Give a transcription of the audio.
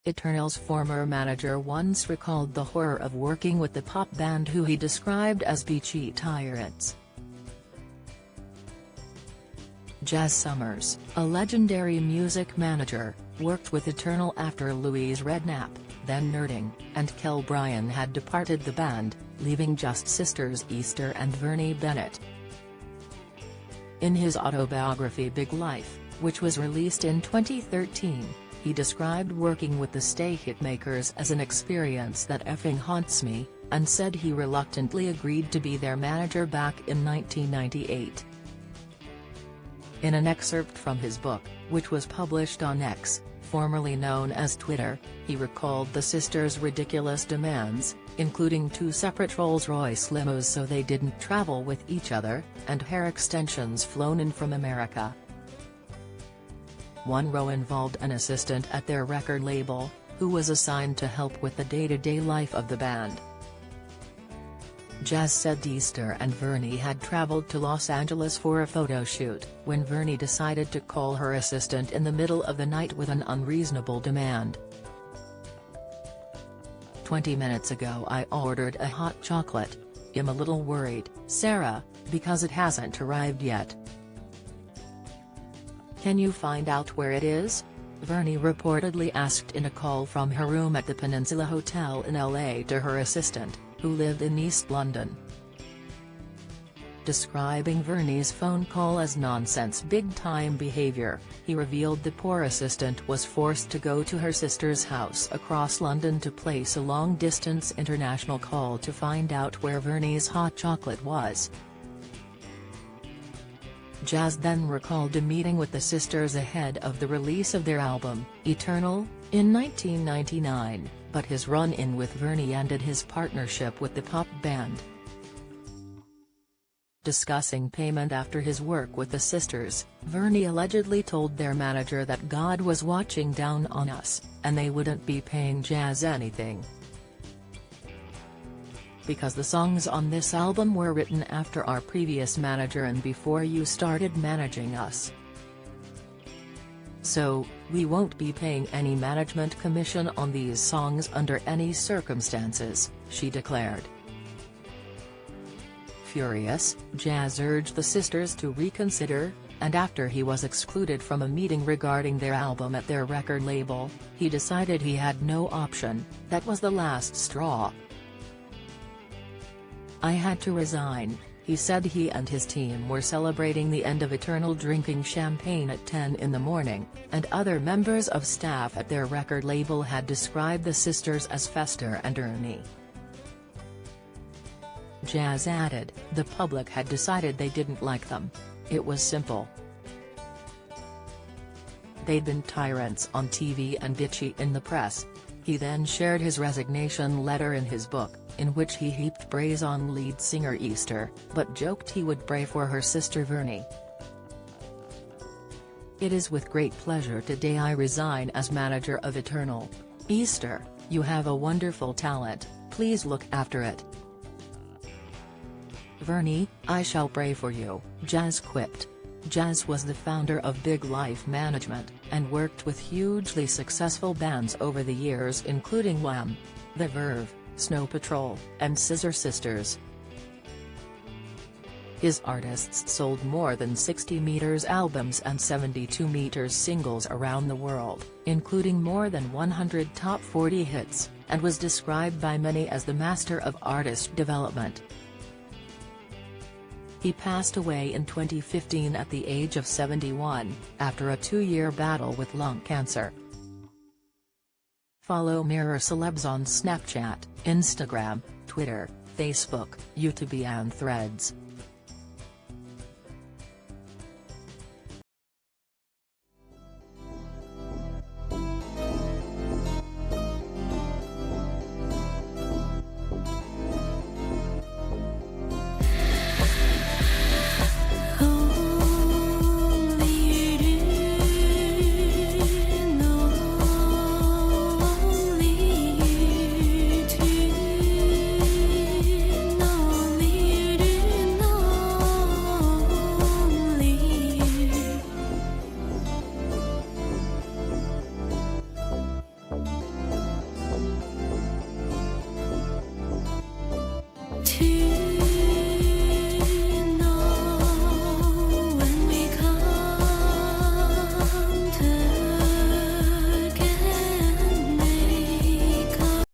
Eternal's former manager once recalled the horror of working with the pop band who he described as bchy tyrants. Jazz Summers, a legendary music manager, worked with Eternal after Louise Redknapp, then Nerding, and Kel Bryan had departed the band, leaving just sisters Easter and Vernie Bennett. In his autobiography Big Life, which was released in 2013, he described working with the Stay hitmakers as an experience that effing haunts me, and said he reluctantly agreed to be their manager back in 1998. In an excerpt from his book, which was published on X, formerly known as Twitter, he recalled the sisters' ridiculous demands, including 2 separate Rolls-Royce limos so they didn't travel with each other, and hair extensions flown in from America. One row involved an assistant at their record label, who was assigned to help with the day-to-day life of the band. Jazz said Easter and Vernie had traveled to Los Angeles for a photo shoot, when Vernie decided to call her assistant in the middle of the night with an unreasonable demand. "20 minutes ago I ordered a hot chocolate. I'm a little worried, Sarah, because it hasn't arrived yet. Can you find out where it is?" Vernie reportedly asked in a call from her room at the Peninsula Hotel in LA to her assistant, who lived in East London. Describing Vernie's phone call as nonsense big-time behavior, he revealed the poor assistant was forced to go to her sister's house across London to place a long-distance international call to find out where Vernie's hot chocolate was. Jazz then recalled a meeting with the sisters ahead of the release of their album, Eternal, in 1999, but his run-in with Vernie ended his partnership with the pop band. Discussing payment after his work with the sisters, Vernie allegedly told their manager that God was watching down on us, and they wouldn't be paying Jazz anything. "Because the songs on this album were written after our previous manager and before you started managing us. So, we won't be paying any management commission on these songs under any circumstances," she declared. Furious, Jazz urged the sisters to reconsider, and after he was excluded from a meeting regarding their album at their record label, he decided he had no option. "That was the last straw. I had to resign," he said. He and his team were celebrating the end of Eternal drinking champagne at 10 in the morning, and other members of staff at their record label had described the sisters as Fester and Ernie. Jazz added, "The public had decided they didn't like them. It was simple. They'd been tyrants on TV and bitchy in the press." He then shared his resignation letter in his book, in which he heaped praise on lead singer Easter, but joked he would pray for her sister Vernie. "It is with great pleasure today I resign as manager of Eternal. Easter, you have a wonderful talent, please look after it. Vernie, I shall pray for you," Jazz quipped. Jazz was the founder of Big Life Management, and worked with hugely successful bands over the years including Wham!, The Verve, Snow Patrol, and Scissor Sisters. His artists sold more than 60 meters albums and 72 meters singles around the world, including more than 100 top 40 hits, and was described by many as the master of artist development. He passed away in 2015 at the age of 71, after a 2-year battle with lung cancer. Follow Mirror Celebs on Snapchat, Instagram, Twitter, Facebook, YouTube and Threads.